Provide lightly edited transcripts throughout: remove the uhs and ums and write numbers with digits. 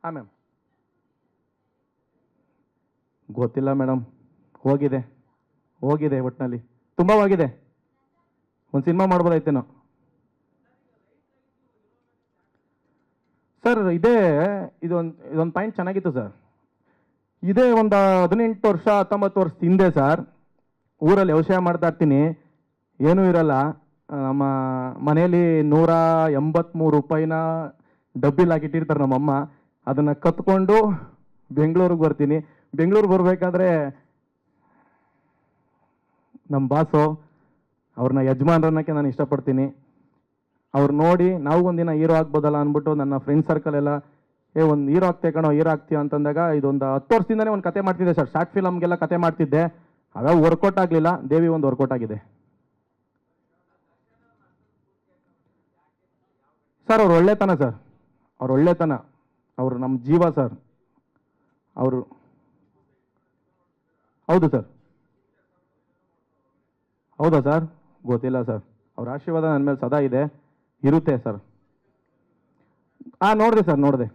ಹಾಂ ಮ್ಯಾಮ್. ಗೊತ್ತಿಲ್ಲ ಮೇಡಮ್. ಹೋಗಿದೆ ಹೋಗಿದೆ, ಒಟ್ಟಿನಲ್ಲಿ ತುಂಬ ಹೋಗಿದೆ. ಒಂದು ಸಿನಿಮಾ ಮಾಡ್ಬೋದಾಯ್ತೇನೋ ಸರ್. ಇದೊಂದು ಪಾಯಿಂಟ್ ಚೆನ್ನಾಗಿತ್ತು ಸರ್. ಇದೇ ಒಂದು 18 ವರ್ಷ 19 ವರ್ಷದ ಹಿಂದೆ ಸರ್, ಊರಲ್ಲಿ ವ್ಯವಸಾಯ ಮಾಡ್ತಾ ಇರ್ತೀನಿ, ಏನೂ ಇರಲ್ಲ. ನಮ್ಮ ಮನೇಲಿ 183 ರೂಪಾಯಿನ ಡಬ್ಬಿಲಿ ಹಾಕಿಟ್ಟಿರ್ತಾರೆ ನಮ್ಮಮ್ಮ. ಅದನ್ನು ಕತ್ಕೊಂಡು ಬೆಂಗಳೂರಿಗೆ ಬರ್ತೀನಿ. ಬೆಂಗಳೂರಿಗೆ ಬರಬೇಕಾದ್ರೆ ನಮ್ಮ ಬಾಸು, ಅವ್ರನ್ನ ಯಜಮಾನ್ರನ್ನಕ್ಕೆ ನಾನು ಇಷ್ಟಪಡ್ತೀನಿ. ಅವ್ರು ನೋಡಿ ನಾವು ಒಂದಿನ ಹೀರೋ ಆಗ್ಬೋದಲ್ಲ ಅಂದ್ಬಿಟ್ಟು ನನ್ನ ಫ್ರೆಂಡ್ ಸರ್ಕಲ್ ಎಲ್ಲ ಒಂದು ಹೀರೋ ಆಗ್ತೇ ಕಣೋ, ಹೀರೋ ಆಗ್ತೀಯ ಅಂತಂದಾಗ ಇದೊಂದು 10 ವರ್ಷದಿಂದನೇ ಒಂದು ಕತೆ ಮಾಡ್ತಿದ್ದೆ ಸರ್. ಶಾರ್ಟ್ ಫಿಲಮ್ಗೆಲ್ಲ ಕತೆ ಮಾಡ್ತಿದ್ದೆ. ಅವಾಗ ವರ್ಕೌಟ್ ಆಗಲಿಲ್ಲ. ದೇವಿ ಒಂದು ವರ್ಕೌಟ್ ಆಗಿದೆ ಸರ್. ಅವ್ರು ಒಳ್ಳೆತನ ಸರ್, ಅವ್ರು ಒಳ್ಳೆತನ, ಅವರು ನಮ್ಮ ಜೀವ ಸರ್. ಅವರು ಹೌದು ಸರ್. ಹೌದಾ ಸರ್? ಗೊತ್ತಿಲ್ಲ ಸರ್. ಅವ್ರ ಆಶೀರ್ವಾದ ನನ್ನ ಮೇಲೆ ಸದಾ ಇದೆ, ಇರುತ್ತೆ ಸರ್. ನೋಡಿದೆ ಸರ್, ನೋಡಿದೆ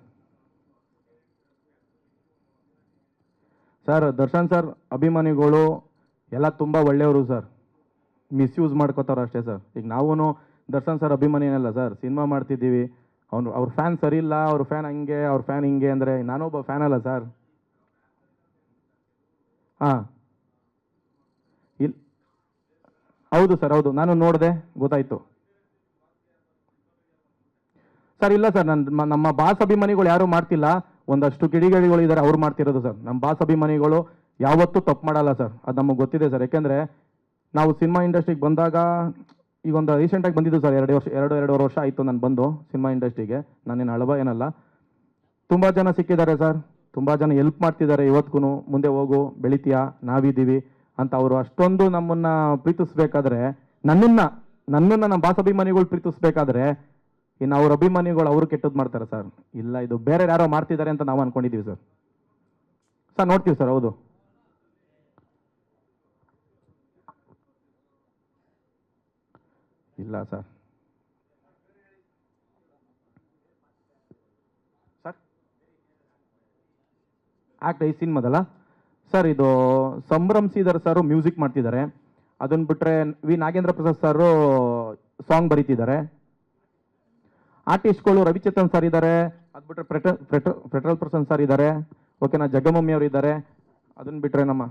ಸರ್. ದರ್ಶನ್ ಸರ್ ಅಭಿಮಾನಿಗಳು ಎಲ್ಲ ತುಂಬ ಒಳ್ಳೆಯವರು ಸರ್. ಮಿಸ್ಯೂಸ್ ಮಾಡ್ಕೋತಾರೆ ಅಷ್ಟೇ ಸರ್. ಈಗ ನಾವು ದರ್ಶನ್ ಸರ್ ಅಭಿಮಾನಿನಲ್ಲ ಸರ್, ಸಿನಿಮಾ ಮಾಡ್ತಿದ್ದೀವಿ. ಅವ್ರ ಫ್ಯಾನ್ ಸರಿ ಇಲ್ಲ, ಅವ್ರ ಫ್ಯಾನ್ ಹಂಗೆ, ಅವ್ರ ಫ್ಯಾನ್ ಹಿಂಗೆ ಅಂದರೆ ನಾನೊಬ್ಬ ಫ್ಯಾನ್ ಅಲ್ಲ ಸರ್. ಹಾಂ, ಇಲ್ಲ, ಹೌದು ಸರ್, ಹೌದು, ನಾನು ನೋಡಿದೆ, ಗೊತ್ತಾಯಿತು ಸರ್. ಇಲ್ಲ ಸರ್, ನಮ್ಮ ಬಾಸ್ ಅಭಿಮಾನಿಗಳು ಯಾರೂ ಮಾಡ್ತಿಲ್ಲ. ಒಂದಷ್ಟು ಕಿಡಿಗೇಡಿಗಳು ಇದ್ದಾರೆ, ಅವ್ರು ಮಾಡ್ತಿರೋದು ಸರ್. ನಮ್ಮ ಬಾಸ್ ಅಭಿಮಾನಿಗಳು ಯಾವತ್ತೂ ತಪ್ಪು ಮಾಡಲ್ಲ ಸರ್, ಅದು ನಮಗೆ ಗೊತ್ತಿದೆ ಸರ್. ಯಾಕೆಂದರೆ ನಾವು ಸಿನಿಮಾ ಇಂಡಸ್ಟ್ರಿಗೆ ಬಂದಾಗ, ಈಗ ಒಂದು ರೀಸೆಂಟಾಗಿ ಬಂದಿದ್ದು ಸರ್, 2-2.5 ವರ್ಷ ಆಯಿತು ನಾನು ಬಂದು ಸಿನಿಮಾ ಇಂಡಸ್ಟ್ರಿಗೆ. ನಾನೇನು ಹಳಬ ಏನಲ್ಲ. ತುಂಬ ಜನ ಸಿಕ್ಕಿದ್ದಾರೆ ಸರ್, ತುಂಬ ಜನ ಹೆಲ್ಪ್ ಮಾಡ್ತಿದ್ದಾರೆ. ಇವತ್ತಿಗೂ ಮುಂದೆ ಹೋಗು, ಬೆಳಿತೀಯಾ, ನಾವಿದ್ದೀವಿ ಅಂತ ಅವರು ಅಷ್ಟೊಂದು ನಮ್ಮನ್ನು ಪ್ರೀತಿಸ್ಬೇಕಾದ್ರೆ, ನನ್ನನ್ನು ನಮ್ಮ ಬಾಸ್ ಅಭಿಮಾನಿಗಳು ಪ್ರೀತಿಸ್ಬೇಕಾದ್ರೆ, ಇನ್ನು ಅವ್ರ ಅಭಿಮಾನಿಗಳು ಅವರು ಕೆಟ್ಟದ್ದು ಮಾಡ್ತಾರೆ ಸರ್. ಇಲ್ಲ, ಇದು ಬೇರೆ ಯಾರೋ ಮಾಡ್ತಿದ್ದಾರೆ ಅಂತ ನಾವು ಅಂದ್ಕೊಂಡಿದ್ದೀವಿ ಸರ್. ನೋಡ್ತೀವಿ ಸರ್. ಹೌದು, ಇಲ್ಲ ಸರ್. ಸರ್ ಆಕ್ಟ್ ಈ ಸಿನಿಮಾದಲ್ಲ ಸರ್, ಇದು ಸಂಭ್ರಮ್ ಶ್ರೀಧರ್ ಸರ್ ಮ್ಯೂಸಿಕ್ ಮಾಡ್ತಿದ್ದಾರೆ. ಅದನ್ನು ಬಿಟ್ಟರೆ V Nagendra Prasad sir song ಬರೀತಿದ್ದಾರೆ. ಆರ್ಟಿಸ್ಟ್ಗಳು ರವಿಚೇತನ್ ಸರ್ ಇದ್ದಾರೆ. ಅದು ಬಿಟ್ಟರೆ ಪೆಟ್ರೋಲ್ ಪರ್ಸನ್ ಸರ್ ಇದ್ದಾರೆ. ಓಕೆನಾ, ಜಗ್ಗಮಮ್ಮಿ ಅವರು ಇದ್ದಾರೆ. ಅದನ್ನು ಬಿಟ್ಟರೆ ನಮ್ಮ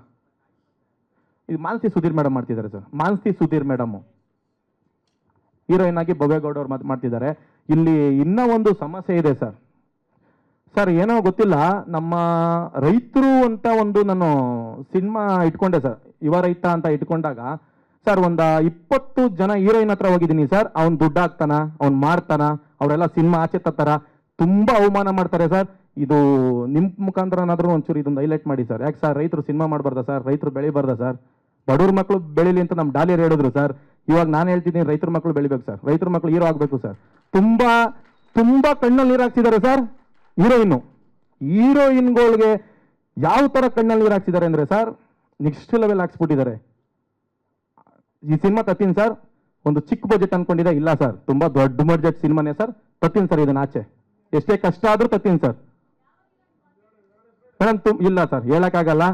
ಇದು ಮಾನಸಿ ಸುಧೀರ್ ಮೇಡಮ್ ಮಾಡ್ತಿದ್ದಾರೆ sir. Manasi Sudhir madam heroine ಆಗಿ ಬೊಬೇಗೌಡ ಅವ್ರು ಮಾಡ್ತಿದ್ದಾರೆ. ಇಲ್ಲಿ ಇನ್ನೂ ಒಂದು ಸಮಸ್ಯೆ ಇದೆ ಸರ್. ಸರ್ ಏನೋ ಗೊತ್ತಿಲ್ಲ, ನಮ್ಮ ರೈತರು ಅಂತ ಒಂದು ನಾನು ಸಿನಿಮಾ ಇಟ್ಕೊಂಡೆ ಸರ್, ಯುವ ರೈತ ಅಂತ ಇಟ್ಕೊಂಡಾಗ ಸರ್, ಒಂದು 20 ಜನ ಹೀರೋಯಿನ್ ಹತ್ರ ಹೋಗಿದ್ದೀನಿ ಸರ್. ಅವ್ನು ದುಡ್ಡು ಹಾಕ್ತಾನ, ಅವ್ನು ಮಾಡ್ತಾನ, ಅವರೆಲ್ಲ ಸಿನಿಮಾ ಆಚೆ ತತ್ತಾರ, ತುಂಬ ಅವಮಾನ ಮಾಡ್ತಾರೆ ಸರ್. ಇದು ನಿಮ್ಮ ಮುಖಾಂತರ ಏನಾದರೂ ಒಂಚೂರು ಇದೊಂದು ಹೈಲೈಟ್ ಮಾಡಿ ಸರ್. ಯಾಕೆ ಸರ್, ರೈತರು ಸಿನಿಮಾ ಮಾಡಬಾರ್ದಾ ಸರ್? ರೈತರು ಬೆಳಿಬಾರ್ದಾ ಸರ್? ಬಡವ್ರ ಮಕ್ಕಳು ಬೆಳೀಲಿ ಅಂತ ನಮ್ಮ ಡಾಲಿಯರ್ ಹೇಳಿದ್ರು ಸರ್. ಇವಾಗ ನಾನು ಹೇಳ್ತಿದ್ದೀನಿ, ರೈತರ ಮಕ್ಕಳು ಬೆಳಿಬೇಕು ಸರ್, ರೈತರ ಮಕ್ಕಳು ಹೀರೋ ಆಗಬೇಕು ಸರ್. ತುಂಬ ತುಂಬ ಕಣ್ಣಲ್ಲಿ ನೀರು ಹಾಕ್ಸಿದ್ದಾರೆ ಸರ್ ಹೀರೋಯಿನ್ಗಳಿಗೆ. ಯಾವ ಥರ ಕಣ್ಣಲ್ಲಿ ನೀರು ಹಾಕ್ಸಿದ್ದಾರೆ ಅಂದರೆ ಸರ್, ನೆಕ್ಸ್ಟ್ ಲೆವೆಲ್ ಹಾಕ್ಸ್ಬಿಟ್ಟಿದ್ದಾರೆ. ಈ ಸಿನಿಮಾ ತತ್ತೀನಿ ಸರ್, ಒಂದು ಚಿಕ್ಕ ಬಜೆಟ್ ಅನ್ಕೊಂಡಿದೆ. ಇಲ್ಲ ಸರ್, ತುಂಬ ದೊಡ್ಡ ಬಜೆಟ್ ಸಿನಿಮಾನೇ ಸರ್. ತತ್ತೀನಿ ಸರ್, ಇದನ್ನ ಆಚೆ ಎಷ್ಟೇ ಕಷ್ಟ ಆದರೂ ತತ್ತೀನಿ ಸರ್. ಮೇಡಮ್ ಇಲ್ಲ ಸರ್, ಹೇಳಕ್ಕಾಗಲ್ಲ.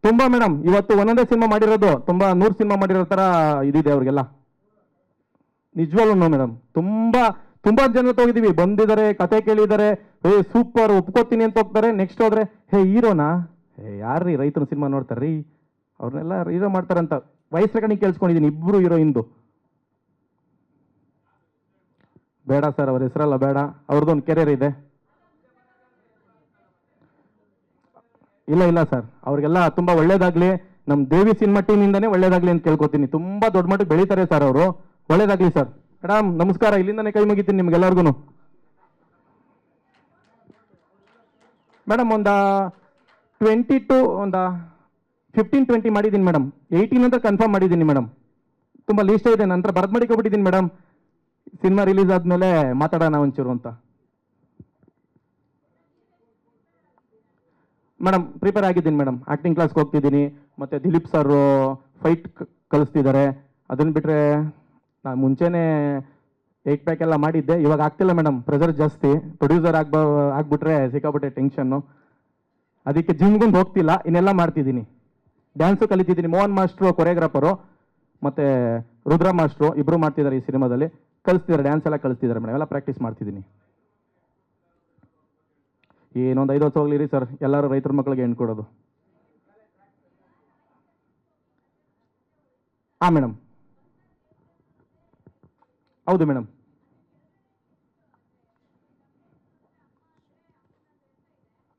ತುಂಬ ಮೇಡಮ್, ಇವತ್ತು ಒಂದೊಂದೇ ಸಿನಿಮಾ ಮಾಡಿರೋದು ತುಂಬ 100 ಸಿನಿಮಾ ಮಾಡಿರೋ ಥರ ಇದಿದೆ ಅವ್ರಿಗೆಲ್ಲ. ನಿಜವಾಗ್ಲೂ ಮೇಡಮ್, ತುಂಬ ಜನ ಹೋಗಿದ್ದೀವಿ, ಬಂದಿದ್ದಾರೆ, ಕತೆ ಕೇಳಿದ್ದಾರೆ, ಸೂಪರ್ ಒಪ್ಕೋತೀನಿ ಅಂತ ಹೋಗ್ತಾರೆ. ನೆಕ್ಸ್ಟ್ ಹೋದ್ರೆ ಹೀರೋನಾ, ಯಾರ್ರೀ ರೈತನ ಸಿನಿಮಾ ನೋಡ್ತಾರ್ರೀ, ಅವ್ರನ್ನೆಲ್ಲ ಹೀರೋ ಮಾಡ್ತಾರಂತ ವಯಸ್ಸು ರೆಕಾರ್ಡಿಂಗ್ ಕೇಳಿಸ್ಕೊಂಡಿದ್ದೀನಿ. 2 ಹೀರೋಯಿನ್ದು ಬೇಡ ಸರ್, ಅವ್ರ ಹೆಸರಲ್ಲ ಬೇಡ. ಅವ್ರದ್ದೊಂದು ಕೆರಿಯರ್ ಇದೆ. ಇಲ್ಲ ಸರ್, ಅವ್ರಿಗೆಲ್ಲ ತುಂಬ ಒಳ್ಳೇದಾಗ್ಲಿ. ನಮ್ಮ ದೇವಿ ಸಿನಿಮಾ ಟೀಮಿಂದನೇ ಒಳ್ಳೇದಾಗ್ಲಿ ಅಂತ ಕೇಳ್ಕೊತೀನಿ. ತುಂಬ ದೊಡ್ಡ ಮಟ್ಟಿಗೆ ಬೆಳೀತಾರೆ ಸರ್ ಅವರು. ಒಳ್ಳೇದಾಗ್ಲಿ ಸರ್. ಮೇಡಮ್ ನಮಸ್ಕಾರ, ಇಲ್ಲಿಂದನೇ ಕೈ ಮುಗಿತೀನಿ ನಿಮ್ಗೆಲ್ಲರಿಗೂ. ಮೇಡಮ್ ಒಂದು 15-20 ಮಾಡಿದ್ದೀನಿ ಮೇಡಮ್. 18 ಅಂತ ಕನ್ಫರ್ಮ್ ಮಾಡಿದ್ದೀನಿ ಮೇಡಮ್. ತುಂಬ ಲೀಸ್ಟ್ ಇದೆ, ನಂತರ ಬರೆದು ಮಾಡಿಕೊಬಿಟ್ಟಿದ್ದೀನಿ ಮೇಡಮ್. ಸಿನಿಮಾ ರಿಲೀಸ್ ಆದಮೇಲೆ ಮಾತಾಡೋಣ ಒಂಚೂರು ಅಂತ ಮೇಡಮ್. ಪ್ರಿಪೇರ್ ಆಗಿದ್ದೀನಿ ಮೇಡಮ್, ಆ್ಯಕ್ಟಿಂಗ್ ಕ್ಲಾಸ್ಗೆ ಹೋಗ್ತಿದ್ದೀನಿ. ಮತ್ತು ದಿಲೀಪ್ ಸರ್ ಫೈಟ್ ಕಲಿಸ್ತಿದ್ದಾರೆ. ಅದನ್ನು ಬಿಟ್ಟರೆ ನಾನು ಮುಂಚೆನೇ ಏಕ್ ಪ್ಯಾಕ್ ಎಲ್ಲ ಮಾಡಿದ್ದೆ, ಇವಾಗ ಆಗ್ತಿಲ್ಲ ಮೇಡಮ್, ಪ್ರೆಷರ್ ಜಾಸ್ತಿ. ಪ್ರೊಡ್ಯೂಸರ್ ಆಗ್ಬಿಟ್ರೆ ಸಿಕ್ಕಾಪಟ್ಟೆ ಟೆನ್ಷನ್ನು. ಅದಕ್ಕೆ ಜಿಮ್ಗೊಂದು ಹೋಗ್ತಿಲ್ಲ, ಇನ್ನೆಲ್ಲ ಮಾಡ್ತಿದ್ದೀನಿ. ಡ್ಯಾನ್ಸು ಕಲಿತಿದ್ದೀನಿ. ಮೋಹನ್ ಮಾಸ್ಟ್ರು ಕೊರಿಯೋಗ್ರಾಫರು ಮತ್ತು ರುದ್ರ ಮಾಸ್ಟ್ರು ಇಬ್ಬರು ಮಾಡ್ತಿದ್ದಾರೆ ಈ ಸಿನಿಮಾದಲ್ಲಿ. ಕಲಿಸ್ತಿದ್ದಾರೆ, ಡ್ಯಾನ್ಸ್ ಎಲ್ಲ ಕಲಿಸ್ತಿದ್ದಾರೆ ಮೇಡಮ್. ಎಲ್ಲ ಪ್ರಾಕ್ಟೀಸ್ ಮಾಡ್ತಿದ್ದೀನಿ. ಏನೊಂದು 5 ವರ್ಷ ಹೋಗ್ಲಿರಿ ಸರ್, ಎಲ್ಲರೂ ರೈತರ ಮಕ್ಕಳಿಗೆ ಹೆಣ್ಣು ಕೊಡೋದು. ಹಾಂ ಮೇಡಮ್, ಹೌದು ಮೇಡಮ್.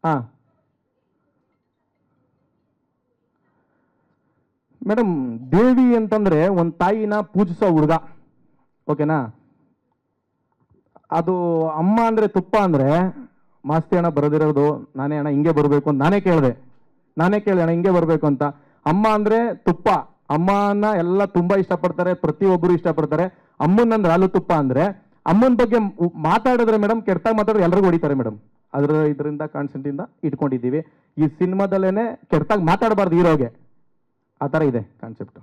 ಹಾಂ ಮೇಡಮ್, ದೇವಿ ಅಂತಂದರೆ ಒಂದು ತಾಯಿನ ಪೂಜಿಸೋ ಹುಡುಗ, ಓಕೆನಾ. ಅದು ಅಮ್ಮ ಅಂದರೆ ತುಪ್ಪ ಅಂದರೆ ಮಾಸ್ತಿ ಅಣ್ಣ ಬರೋದಿರೋದು ನಾನೇ ಅಣ್ಣ ಹಿಂಗೆ ಬರಬೇಕು ಅಂತ ನಾನೇ ಕೇಳಿದೆ ಅಣ್ಣ ಹಿಂಗೆ ಬರಬೇಕು ಅಂತ. ಅಮ್ಮ ಅಂದರೆ ತುಪ್ಪ, ಅಮ್ಮನ ಎಲ್ಲ ತುಂಬ ಇಷ್ಟಪಡ್ತಾರೆ, ಪ್ರತಿಯೊಬ್ಬರು ಇಷ್ಟಪಡ್ತಾರೆ. ಅಮ್ಮನಂದ್ರೆ ಹಾಲು ತುಪ್ಪ ಅಂದರೆ ಅಮ್ಮನ ಬಗ್ಗೆ ಮಾತಾಡಿದ್ರೆ ಮೇಡಮ್, ಕೆಟ್ಟಾಗಿ ಮಾತಾಡಿದ್ರೆ ಎಲ್ರಿಗೂ ಹೊಡಿತಾರೆ ಮೇಡಮ್. ಇದರಿಂದ ಕಾನ್ಸೆಂಟಿಂದ ಇಟ್ಕೊಂಡಿದ್ದೀವಿ. ಈ ಸಿನಿಮಾದಲ್ಲೇ ಕೆಟ್ಟಾಗಿ ಮಾತಾಡಬಾರ್ದು ಹೀರೋಗೆ, ಆ ಥರ ಇದೆ ಕಾನ್ಸೆಪ್ಟು.